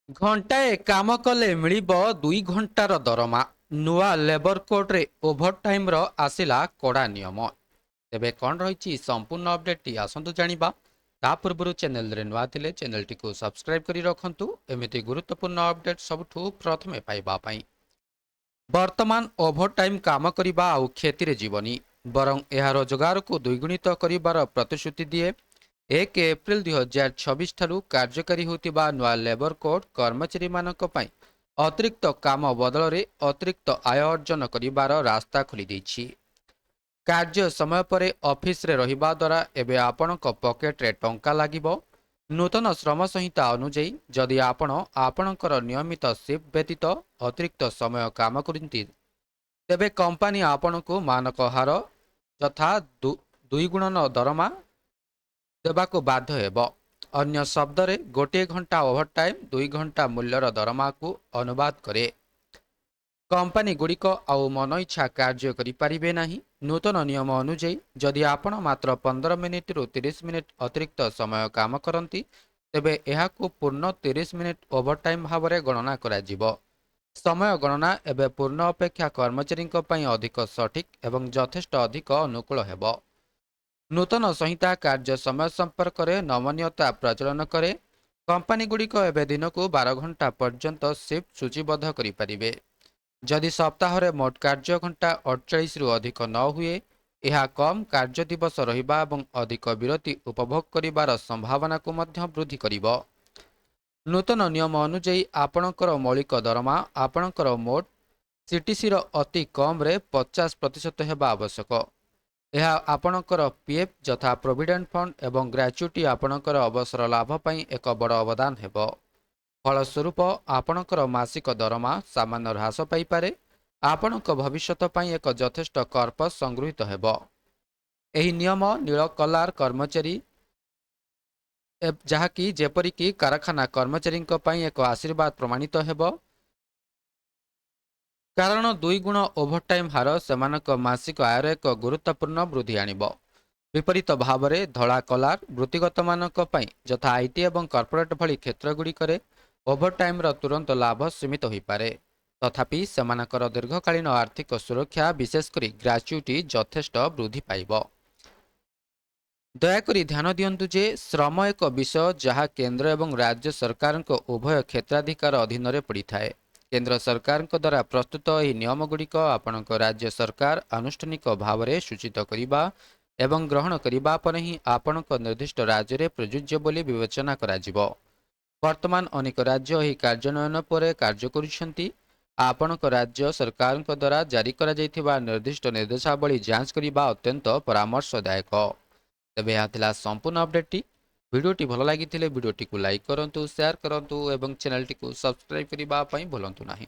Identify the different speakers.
Speaker 1: ଘଣ୍ଟାଏ କାମ କଲେ ମିଳିବ 2 ଘଣ୍ଟାର ଦରମା। ନୂଆ ଲେବର କୋଡ୍ରେ ଓଭରଟାଇମ୍ର ଆସିଲା କଡ଼ା ନିୟମ। ତେବେ କ'ଣ ରହିଛି ସମ୍ପୂର୍ଣ୍ଣ ଅପଡେଟ୍ଟି ଆସନ୍ତୁ ଜାଣିବା। ତା ପୂର୍ବରୁ ଚ୍ୟାନେଲରେ ନୂଆ ଥିଲେ ଚ୍ୟାନେଲଟିକୁ ସବସ୍କ୍ରାଇବ୍ କରି ରଖନ୍ତୁ ଏମିତି ଗୁରୁତ୍ୱପୂର୍ଣ୍ଣ ଅପଡେଟ୍ ସବୁଠୁ ପ୍ରଥମେ ପାଇବା ପାଇଁ। ବର୍ତ୍ତମାନ ଓଭରଟାଇମ୍ କାମ କରିବା ଆଉ କ୍ଷତିରେ ଯିବନି, ବରଂ ଏହା ରୋଜଗାରକୁ ଦ୍ୱିଗୁଣିତ କରିବାର ପ୍ରତିଶ୍ରୁତି ଦିଏ। 1 ଏପ୍ରିଲ 2026 ଠାରୁ କାର୍ଯ୍ୟକାରୀ ହେଉଥିବା ନୂଆ ଲେବର କୋଡ୍ କର୍ମଚାରୀମାନଙ୍କ ପାଇଁ ଅତିରିକ୍ତ କାମ ବଦଳରେ ଅତିରିକ୍ତ ଆୟ ଅର୍ଜନ କରିବାର ରାସ୍ତା ଖୋଲିଦେଇଛି। କାର୍ଯ୍ୟ ସମୟ ପରେ ଅଫିସରେ ରହିବା ଦ୍ୱାରା ଏବେ ଆପଣଙ୍କ ପକେଟରେ ଟଙ୍କା ଲାଗିବ। ନୂତନ ଶ୍ରମ ସଂହିତା ଅନୁଯାୟୀ ଯଦି ଆପଣ ଆପଣଙ୍କର ନିୟମିତ ସିଫ୍ଟ ବ୍ୟତୀତ ଅତିରିକ୍ତ ସମୟ କାମ କରନ୍ତି, ତେବେ କମ୍ପାନୀ ଆପଣଙ୍କୁ ମାନକ ହାର ଯଥା 2 ଗୁଣନ ଦରମା ଦେବାକୁ ବାଧ୍ୟ ହେବ। ଅନ୍ୟ ଶବ୍ଦରେ, ଗୋଟିଏ ଘଣ୍ଟା ଓଭରଟାଇମ୍ 2 ଘଣ୍ଟା ମୂଲ୍ୟର ଦରମାକୁ ଅନୁବାଦ କରେ। କମ୍ପାନୀଗୁଡ଼ିକ ଆଉ ମନଇଚ୍ଛା କାର୍ଯ୍ୟ କରିପାରିବେ ନାହିଁ। ନୂତନ ନିୟମ ଅନୁଯାୟୀ ଯଦି ଆପଣ ମାତ୍ର 15 ମିନିଟରୁ 30 ମିନିଟ୍ ଅତିରିକ୍ତ ସମୟ କାମ କରନ୍ତି, ତେବେ ଏହାକୁ ପୂର୍ଣ୍ଣ 30 ମିନିଟ୍ ଓଭରଟାଇମ୍ ଭାବରେ ଗଣନା କରାଯିବ। ସମୟ ଗଣନା ଏବେ ପୂର୍ଣ୍ଣ ଅପେକ୍ଷା କର୍ମଚାରୀଙ୍କ ପାଇଁ ଅଧିକ ସଠିକ୍ ଏବଂ ଯଥେଷ୍ଟ ଅଧିକ ଅନୁକୂଳ ହେବ। ନୂତନ ସଂହିତା କାର୍ଯ୍ୟ ସମୟ ସମ୍ପର୍କରେ ନମନୀୟତା ପ୍ରଚଳନ କରେ। କମ୍ପାନୀଗୁଡ଼ିକ ଏବେ ଦିନକୁ 12 ଘଣ୍ଟା ପର୍ଯ୍ୟନ୍ତ ସିଫ୍ଟ ସୂଚୀବଦ୍ଧ କରିପାରିବେ। ଯଦି ସପ୍ତାହରେ ମୋଟ କାର୍ଯ୍ୟ ଘଣ୍ଟା 48ରୁ ଅଧିକ ନ ହୁଏ, ଏହା କମ୍ କାର୍ଯ୍ୟ ଦିବସ ରହିବା ଏବଂ ଅଧିକ ବିରତି ଉପଭୋଗ କରିବାର ସମ୍ଭାବନାକୁ ମଧ୍ୟ ବୃଦ୍ଧି କରିବ। ନୂତନ ନିୟମ ଅନୁଯାୟୀ ଆପଣଙ୍କର ମୌଳିକ ଦରମା ଆପଣଙ୍କର ମୋଟ ସିଟିସିର ଅତି କମ୍ରେ 50% ହେବା ଆବଶ୍ୟକ। ଏହା ଆପଣଙ୍କର ପିଏଫ୍ ଯଥା ପ୍ରୋଭିଡେଣ୍ଟ ଫଣ୍ଡ ଏବଂ ଗ୍ରାଚ୍ୟୁଟି ଆପଣଙ୍କର ଅବସର ଲାଭ ପାଇଁ ଏକ ବଡ଼ ଅବଦାନ ହେବ। ଫଳସ୍ୱରୂପ ଆପଣଙ୍କର ମାସିକ ଦରମା ସାମାନ୍ୟ ହ୍ରାସ ପାଇପାରେ। ଆପଣଙ୍କ ଭବିଷ୍ୟତ ପାଇଁ ଏକ ଯଥେଷ୍ଟ କର୍ପସ୍ ସଂଗୃହୀତ ହେବ। ଏହି ନିୟମ ନୀଳ କଲାର କର୍ମଚାରୀ ଯାହାକି ଯେପରିକି କାରଖାନା କର୍ମଚାରୀଙ୍କ ପାଇଁ ଏକ ଆଶୀର୍ବାଦ ପ୍ରମାଣିତ ହେବ, କାରଣ 2 ଗୁଣ ଓଭରଟାଇମ୍ ହାର ସେମାନଙ୍କ ମାସିକ ଆୟର ଏକ ଗୁରୁତ୍ୱପୂର୍ଣ୍ଣ ବୃଦ୍ଧି ଆଣିବ। ବିପରୀତ ଭାବରେ ଧଳା କଲାର ବୃତ୍ତିଗତମାନଙ୍କ ପାଇଁ ଯଥା ଆଇଟି ଏବଂ କର୍ପୋରେଟ୍ ଭଳି କ୍ଷେତ୍ରଗୁଡ଼ିକରେ ଓଭରଟାଇମ୍ର ତୁରନ୍ତ ଲାଭ ସୀମିତ ହୋଇପାରେ। ତଥାପି ସେମାନଙ୍କର ଦୀର୍ଘକାଳୀନ ଆର୍ଥିକ ସୁରକ୍ଷା, ବିଶେଷ କରି ଗ୍ରାଚ୍ୟୁଟି ଯଥେଷ୍ଟ ବୃଦ୍ଧି ପାଇବ। ଦୟାକରି ଧ୍ୟାନ ଦିଅନ୍ତୁ ଯେ ଶ୍ରମ ଏକ ବିଷୟ ଯାହା କେନ୍ଦ୍ର ଏବଂ ରାଜ୍ୟ ସରକାରଙ୍କ ଉଭୟ କ୍ଷେତ୍ରାଧିକାର ଅଧୀନରେ ପଡ଼ିଥାଏ। କେନ୍ଦ୍ର ସରକାରଙ୍କ ଦ୍ୱାରା ପ୍ରସ୍ତୁତ ଏହି ନିୟମଗୁଡ଼ିକ ଆପଣଙ୍କ ରାଜ୍ୟ ସରକାର ଆନୁଷ୍ଠାନିକ ଭାବରେ ସୂଚିତ କରିବା ଏବଂ ଗ୍ରହଣ କରିବା ପରେ ହିଁ ଆପଣଙ୍କ ନିର୍ଦ୍ଦିଷ୍ଟ ରାଜ୍ୟରେ ପ୍ରଯୁଜ୍ୟ ବୋଲି ବିବେଚନା କରାଯିବ। ବର୍ତ୍ତମାନ ଅନେକ ରାଜ୍ୟ ଏହି କାର୍ଯ୍ୟାନ୍ୱୟନ ପରେ କାର୍ଯ୍ୟ କରୁଛନ୍ତି। ଆପଣଙ୍କ ରାଜ୍ୟ ସରକାରଙ୍କ ଦ୍ୱାରା ଜାରି କରାଯାଇଥିବା ନିର୍ଦ୍ଦିଷ୍ଟ ନିର୍ଦ୍ଦେଶାବଳୀ ଯାଞ୍ଚ କରିବା ଅତ୍ୟନ୍ତ ପରାମର୍ଶଦାୟକ। ତେବେ ଏହା ଥିଲା ସମ୍ପୂର୍ଣ୍ଣ ଅପଡେଟ୍ଟି। ଭିଡ଼ିଓଟି ଭଲ ଲାଗିଥିଲେ ଭିଡ଼ିଓଟିକୁ ଲାଇକ୍ କରନ୍ତୁ, ସେୟାର କରନ୍ତୁ ଏବଂ ଚ୍ୟାନେଲଟିକୁ ସବସ୍କ୍ରାଇବ୍ କରିବା ପାଇଁ ଭୁଲନ୍ତୁ ନାହିଁ।